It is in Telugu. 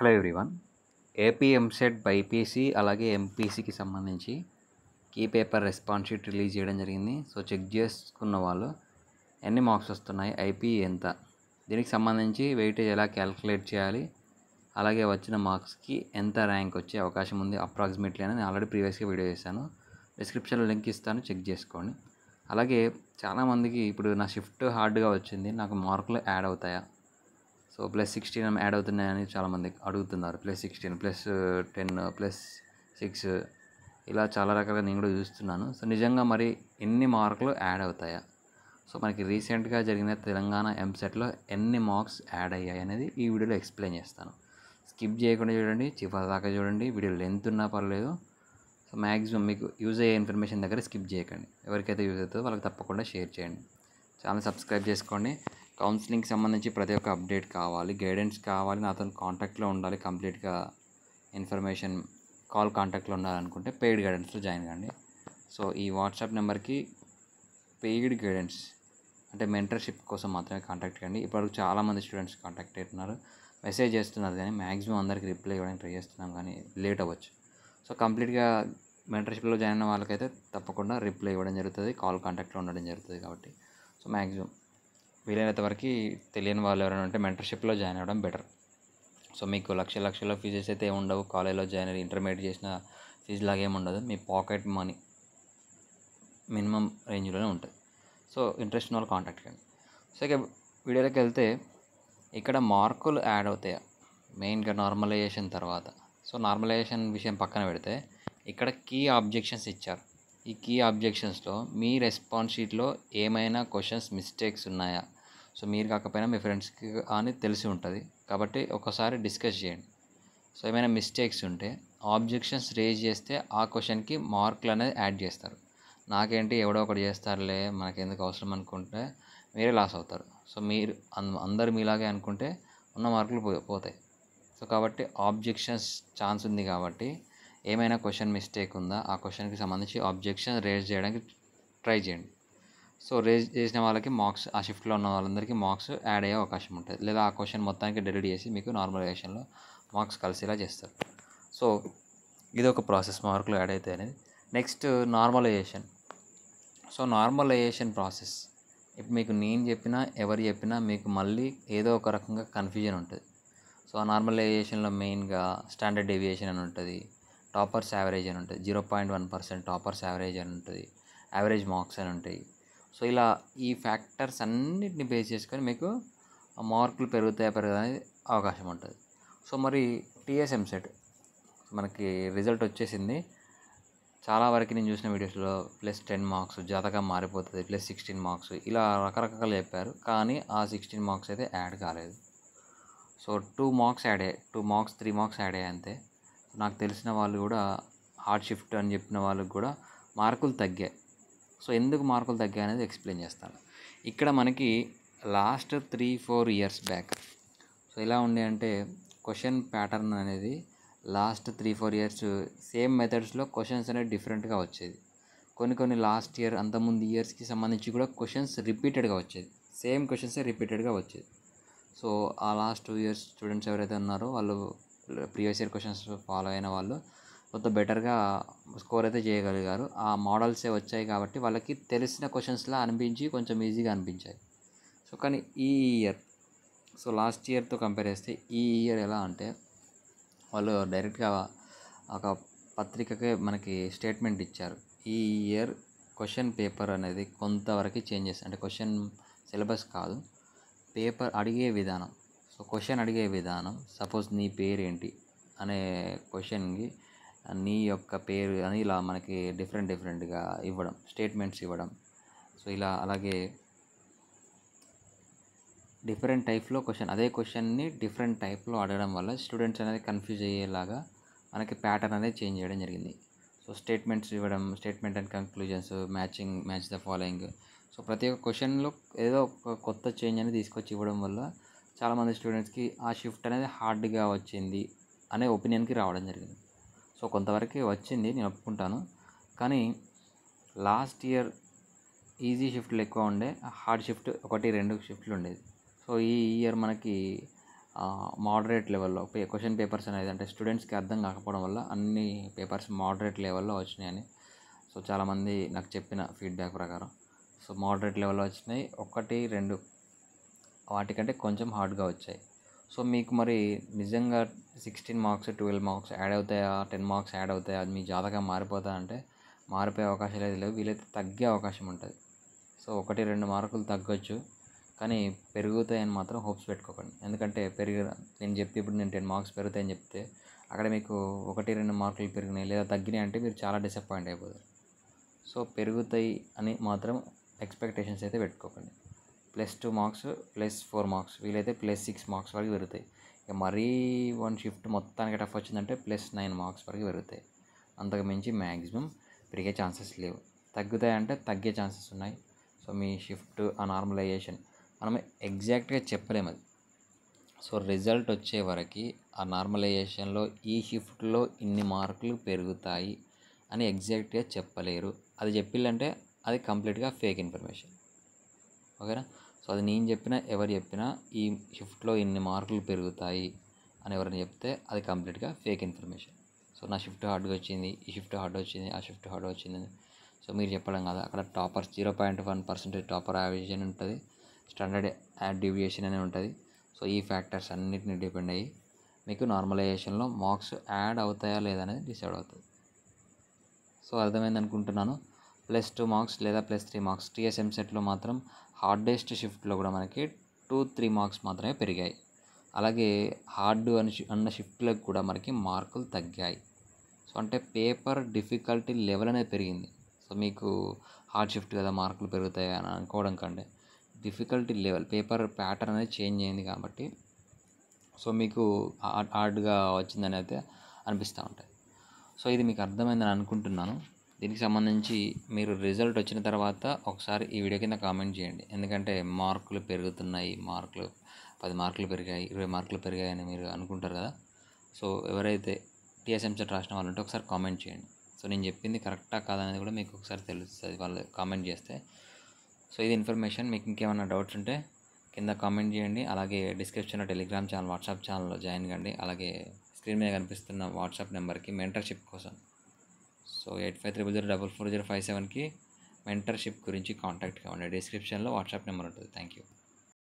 Hello everyone. AP EAMCET BiPC అలాగే ఎంపీసీకి సంబంధించి key paper response sheet release చేయడం జరిగింది. సో చెక్ చేసుకున్న వాళ్ళు ఎన్ని మార్క్స్ వస్తున్నాయి, ఐపీ ఎంత, దీనికి సంబంధించి వెయిటేజ్ ఎలా క్యాలిక్యులేట్ చేయాలి, అలాగే వచ్చిన మార్క్స్కి ఎంత ర్యాంక్ వచ్చే అవకాశం ఉంది అప్రాక్సిమేట్లీ అని నేను ఆల్రెడీ ప్రీవియస్గా వీడియో చేశాను. డిస్క్రిప్షన్లో లింక్ ఇస్తాను, చెక్ చేసుకోండి. అలాగే చాలామందికి ఇప్పుడు నా షిఫ్ట్ హార్డ్గా వచ్చింది, నాకు మార్కులు యాడ్ అవుతాయా, సో +16 యాడ్ అవుతున్నాయని చాలామంది అడుగుతున్నారు. +16 +10 +6 ఇలా చాలా రకాలుగా నేను కూడా చూస్తున్నాను. సో నిజంగా మరి ఎన్ని మార్కులు యాడ్ అవుతాయా, సో మనకి రీసెంట్గా జరిగిన తెలంగాణ ఎంసెట్లో ఎన్ని మార్క్స్ యాడ్ అయ్యాయి అనేది ఈ వీడియోలో ఎక్స్ప్లెయిన్ చేస్తాను. స్కిప్ చేయకుండా చూడండి, చివరి దాకా చూడండి. వీడియో లెంత్ ఉన్నా పర్లేదు. సో మ్యాక్సిమం మీకు యూజ్ అయ్యే ఇన్ఫర్మేషన్ దగ్గర స్కిప్ చేయకండి. ఎవరికైతే యూజ్ అవుతుందో వాళ్ళకి తప్పకుండా షేర్ చేయండి. ఛానల్ సబ్స్క్రైబ్ చేసుకోండి. కౌన్సిలింగ్కి సంబంధించి ప్రతి ఒక్క అప్డేట్ కావాలి, గైడెన్స్ కావాలి, నాతో కాంటాక్ట్లో ఉండాలి, కంప్లీట్గా ఇన్ఫర్మేషన్ కాల్ కాంటాక్ట్లో ఉండాలనుకుంటే పెయిడ్ గైడెన్స్లో జాయిన్ కండి. సో ఈ వాట్సాప్ నెంబర్కి పెయిడ్ గైడెన్స్ అంటే మెంటర్షిప్ కోసం మాత్రమే కాంటాక్ట్ కండి. ఇప్పటివరకు చాలామంది స్టూడెంట్స్ కాంటాక్ట్ అవుతున్నారు, మెసేజ్ చేస్తున్నారు, కానీ మ్యాక్సిమం అందరికి రిప్లై ఇవ్వడానికి ట్రై చేస్తున్నాం, కానీ లేట్ అవ్వచ్చు. సో కంప్లీట్గా మెంటర్షిప్లో జాయిన్ అయిన వాళ్ళకైతే తప్పకుండా రిప్లై ఇవ్వడం జరుగుతుంది, కాల్ కాంటాక్ట్లో ఉండడం జరుగుతుంది. కాబట్టి సో మ్యాక్సిమం వీలైనంత వరకు తెలియని వాళ్ళు ఎవరైనా ఉంటే మెంటర్షిప్లో జాయిన్ అవ్వడం బెటర్. సో మీకు లక్షల ఫీజెస్ అయితే ఉండవు. కాలేజ్లో జాయిన్ అయ్యి ఇంటర్మీడియట్ చేసిన ఫీజు లాగా ఏమి ఉండదు. మీ పాకెట్ మనీ మినిమం రేంజ్లోనే ఉంటుంది. సో ఇంట్రెస్ట్ ఉన్న వాళ్ళు కాంటాక్ట్ కండి. సో ఇక వీడియోలోకి వెళ్తే ఇక్కడ మార్కులు యాడ్ అవుతాయి మెయిన్గా నార్మలైజేషన్ తర్వాత. సో నార్మలైజేషన్ విషయం పక్కన పెడితే ఇక్కడ కీ ఆబ్జెక్షన్స్ ఇచ్చారు. ఈ కీ ఆబ్జెక్షన్స్లో మీ రెస్పాన్స్ షీట్లో ఏమైనా క్వశ్చన్స్ మిస్టేక్స్ ఉన్నాయా, సో మీరు కాకపోయినా మీ ఫ్రెండ్స్కి అని తెలిసి ఉంటుంది, కాబట్టి ఒకసారి డిస్కస్ చేయండి. సో ఏమైనా మిస్టేక్స్ ఉంటే ఆబ్జెక్షన్స్ రేజ్ చేస్తే ఆ క్వశ్చన్కి మార్కులు అనేది యాడ్ చేస్తారు. నాకేంటి ఎవడో ఒకటి చేస్తారులే, మనకెందుకు అవసరం అనుకుంటే మీరే లాస్ అవుతారు. సో మీరు అందరు మీలాగే అనుకుంటే ఉన్న మార్కులు పోతాయి. సో కాబట్టి ఆబ్జెక్షన్స్ ఛాన్స్ ఉంది, కాబట్టి ఏమైనా క్వశ్చన్ మిస్టేక్ ఉందా, ఆ క్వశ్చన్కి సంబంధించి ఆబ్జెక్షన్ రేజ్ చేయడానికి ట్రై చేయండి. సో రేజ్ చేసిన వాళ్ళకి మార్క్స్, ఆ షిఫ్ట్లో ఉన్న వాళ్ళందరికీ మార్క్స్ యాడ్ అయ్యే అవకాశం ఉంటుంది. లేదా ఆ క్వశ్చన్ మొత్తానికి డిలీట్ చేసి మీకు నార్మలైజేషన్లో మార్క్స్ కలిసేలా చేస్తారు. సో ఇది ఒక ప్రాసెస్, మార్కులు యాడ్ అవుతాయి అనేది. Next normalization. So normalization process ఇప్పుడు మీకు నేను చెప్పినా ఎవరు చెప్పినా మీకు మళ్ళీ ఏదో ఒక రకంగా కన్ఫ్యూజన్ ఉంటుంది. సో ఆ నార్మలైజేషన్లో మెయిన్గా స్టాండర్డ్ డేవియేషన్ అని ఉంటుంది, టాపర్స్ యావరేజ్ అని ఉంటుంది, 0.1% టాపర్స్ యావరేజ్ అని ఉంటుంది, యావరేజ్ మార్క్స్ అని ఉంటాయి. సో ఇలా ఈ ఫ్యాక్టర్స్ అన్నిటిని బేస్ చేసుకొని మీకు మార్కులు పెరుగుతాయి అవకాశం ఉంటుంది. సో మరి టీఎస్ ఎంసెట్ మనకి రిజల్ట్ వచ్చేసింది. చాలా వరకు నేను చూసిన వీడియోస్లో +10 మార్క్స్ జాతకం మారిపోతుంది, +16 మార్క్స్ ఇలా రకరకాలు చెప్పారు, కానీ ఆ 16 మార్క్స్ అయితే యాడ్ కాలేదు. సో 2 మార్క్స్ యాడ్ అయ్యాయి, 2 మార్క్స్ 3 మార్క్స్ యాడ్ అయ్యాయి అంతే. నాకు తెలిసిన వాళ్ళు కూడా హార్డ్ షిఫ్ట్ అని చెప్పిన వాళ్ళకి కూడా మార్కులు తగ్గాయి. సో ఎందుకు మార్కులు తగ్గాయి అనేది ఎక్స్ప్లెయిన్ చేస్తాను. ఇక్కడ మనకి లాస్ట్ 3-4 ఇయర్స్ బ్యాక్ సో ఎలా ఉండే అంటే క్వశ్చన్ ప్యాటర్న్ అనేది లాస్ట్ 3-4 ఇయర్స్ సేమ్ మెథడ్స్లో క్వశ్చన్స్ అనేది డిఫరెంట్గా వచ్చేది. కొన్ని లాస్ట్ ఇయర్ అంతకుముందు ఇయర్స్కి సంబంధించి కూడా క్వశ్చన్స్ రిపీటెడ్గా వచ్చేది, సేమ్ క్వశ్చన్సే రిపీటెడ్గా వచ్చేది. సో ఆ లాస్ట్ 2 ఇయర్స్ స్టూడెంట్స్ ఎవరైతే ఉన్నారో వాళ్ళు ప్రీవియస్ ఇయర్ క్వశ్చన్స్ ఫాలో అయిన వాళ్ళు కొంత బెటర్గా స్కోర్ అయితే చేయగలిగారు. ఆ మోడల్సే వచ్చాయి కాబట్టి వాళ్ళకి తెలిసిన క్వశ్చన్స్లా అనిపించి కొంచెం ఈజీగా అనిపించాయి. సో కానీ ఈ ఇయర్, సో లాస్ట్ ఇయర్తో కంపేర్ చేస్తే ఈ ఇయర్ ఎలా అంటే వాళ్ళు డైరెక్ట్గా ఒక పత్రికకే మనకి స్టేట్మెంట్ ఇచ్చారు. ఈ ఇయర్ క్వశ్చన్ పేపర్ అనేది కొంతవరకు చేంజెస్, అంటే క్వశ్చన్ సిలబస్ కాదు, పేపర్ అడిగే విధానం. సో క్వశ్చన్ అడిగే విధానం, సపోజ్ నీ పేరేంటి అనే క్వశ్చన్కి నీ యొక్క పేరు అని ఇలా మనకి డిఫరెంట్గా ఇవ్వడం, స్టేట్మెంట్స్ ఇవ్వడం. సో ఇలా అలాగే డిఫరెంట్ టైప్లో క్వశ్చన్, అదే క్వశ్చన్ని డిఫరెంట్ టైప్లో అడగడం వల్ల స్టూడెంట్స్ అనేది కన్ఫ్యూజ్ అయ్యేలాగా మనకి ప్యాటర్న్ అనేది చేంజ్ చేయడం జరిగింది. సో స్టేట్మెంట్స్ ఇవ్వడం, statement and conclusions, match the following. So ప్రతి ఒక్క క్వశ్చన్లో ఏదో ఒక కొత్త చేంజ్ అనేది తీసుకొచ్చి ఇవ్వడం వల్ల చాలామంది స్టూడెంట్స్కి ఆ షిఫ్ట్ అనేది హార్డ్గా వచ్చింది అనే ఒపీనియన్కి రావడం జరిగింది. సో కొంతవరకు వచ్చింది, నేను ఒప్పుకుంటాను, కానీ లాస్ట్ ఇయర్ ఈజీ షిఫ్ట్లు ఎక్కువ ఉండే, హార్డ్ షిఫ్ట్ 1-2 షిఫ్ట్లు ఉండేది. సో ఈ ఇయర్ మనకి మోడరేట్ లెవెల్లో క్వశ్చన్ పేపర్స్ అనేది అంటే స్టూడెంట్స్కి అర్థం కాకపోవడం వల్ల అన్ని పేపర్స్ మోడరేట్ లెవెల్లో వచ్చినాయని సో చాలామంది నాకు చెప్పిన ఫీడ్బ్యాక్ ప్రకారం సో మోడరేట్ లెవెల్లో వచ్చినాయి. 1-2 వాటికంటే కొంచెం హార్డ్గా వచ్చాయి. సో మీకు మరి నిజంగా 16 మార్క్స్ 12 మార్క్స్ యాడ్ అవుతాయా, 10 మార్క్స్ యాడ్ అవుతాయా, అది మీ జాతకం మారిపోతా అంటే మారిపోయే అవకాశాలు అయితే లేవు. వీలైతే తగ్గే అవకాశం ఉంటుంది. సో 1-2 మార్కులు తగ్గొచ్చు, కానీ పెరుగుతాయని మాత్రం హోప్స్ పెట్టుకోకండి. ఎందుకంటే నేను చెప్పి ఇప్పుడు నేను 10 మార్క్స్ పెరుగుతాయని చెప్తే అక్కడ మీకు 1-2 మార్కులు పెరిగినాయి లేదా తగ్గినాయి అంటే మీరు చాలా డిసప్పాయింట్ అయిపోతారు. సో పెరుగుతాయి అని మాత్రం ఎక్స్పెక్టేషన్స్ అయితే పెట్టుకోకండి. +2 మార్క్స్ +4 మార్క్స్ వీలైతే +6 మార్క్స్ వరకు పెరుగుతాయి. ఇక మరీ 1 షిఫ్ట్ మొత్తానికి టఫ్ వచ్చిందంటే +9 మార్క్స్ వరకు పెరుగుతాయి. అంతకు మించి మ్యాక్సిమం పెరిగే ఛాన్సెస్ లేవు. తగ్గుతాయంటే తగ్గే ఛాన్సెస్ ఉన్నాయి. సో మీ షిఫ్ట్ ఆ నార్మలైజేషన్ మనం ఎగ్జాక్ట్గా చెప్పలేము అది. సో రిజల్ట్ వచ్చే వరకు ఆ నార్మలైజేషన్లో ఈ షిఫ్ట్లో ఇన్ని మార్కులు పెరుగుతాయి అని ఎగ్జాక్ట్గా చెప్పలేరు. అది చెప్పిల్లంటే అది కంప్లీట్గా ఫేక్ ఇన్ఫర్మేషన్. ఓకేనా? సో అది నేను చెప్పినా ఎవరు చెప్పినా ఈ షిఫ్ట్లో ఇన్ని మార్కులు పెరుగుతాయి అని ఎవరైనా చెప్తే అది కంప్లీట్గా ఫేక్ ఇన్ఫర్మేషన్. సో నా షిఫ్ట్ హార్డ్గా వచ్చింది, ఈ షిఫ్ట్ హార్డ్ వచ్చింది, ఆ షిఫ్ట్ హార్డ్ వచ్చింది. సో మీరు చెప్పడం కాదు. అక్కడ టాపర్స్ 0.1% టాపర్ యావరేజ్ అని ఉంటుంది, స్టాండర్డ్ డీవియేషన్ అని ఉంటుంది. సో ఈ ఫ్యాక్టర్స్ అన్నిటిని డిపెండ్ అయ్యి మీకు నార్మలైజేషన్లో మార్క్స్ యాడ్ అవుతాయా లేదా అనేది డిసైడ్ అవుతుంది. సో అర్థమైంది అనుకుంటున్నాను. +2 మార్క్స్ లేదా +3 మార్క్స్ టీఎస్ ఎంసెట్లో మాత్రం హార్డెస్ట్ షిఫ్ట్లో కూడా మనకి 2-3 మార్క్స్ మాత్రమే పెరిగాయి. అలాగే హార్డ్ అన్న షిఫ్ట్లకు కూడా మనకి మార్కులు తగ్గాయి. సో అంటే పేపర్ డిఫికల్టీ లెవెల్ అనేది పెరిగింది. సో మీకు హార్డ్ షిఫ్ట్ కదా మార్కులు పెరుగుతాయి అని అనుకోవడం కంటే డిఫికల్టీ లెవెల్ పేపర్ ప్యాటర్న్ అనేది చేంజ్ అయింది కాబట్టి సో మీకు హార్డ్గా వచ్చిందని అయితే అనిపిస్తూ ఉంటాయి. సో ఇది మీకు అర్థమైందని అనుకుంటున్నాను. దీనికి సంబంధించి మీరు రిజల్ట్ వచ్చిన తర్వాత ఒకసారి ఈ వీడియో కింద కామెంట్ చేయండి. ఎందుకంటే మార్కులు పెరుగుతున్నాయి, 10 మార్కులు పెరిగాయి, 20 మార్కులు పెరిగాయి అని మీరు అనుకుంటారు కదా. సో ఎవరైతే టీఎస్ఎంసెట్ రాసిన వాళ్ళు ఉంటే ఒకసారి కామెంట్ చేయండి. సో నేను చెప్పింది కరెక్టా కాదనేది కూడా మీకు ఒకసారి తెలుస్తుంది వాళ్ళు కామెంట్ చేస్తే. సో ఇది ఇన్ఫర్మేషన్. మీకు ఇంకేమైనా డౌట్స్ ఉంటే కింద కామెంట్ చేయండి. అలాగే డిస్క్రిప్షన్లో టెలిగ్రామ్ ఛానల్, వాట్సాప్ ఛానల్లో జాయిన్ కండి. అలాగే స్క్రీన్ మీద కనిపిస్తున్న వాట్సాప్ నెంబర్కి మెంటర్షిప్ కోసం సో 8500044057కి మెంటర్షిప్ గురించి కాంటాక్ట్ కావండి. డిస్క్రిప్షన్లో వాట్సాప్ నెంబర్ ఉంటుంది. Thank you.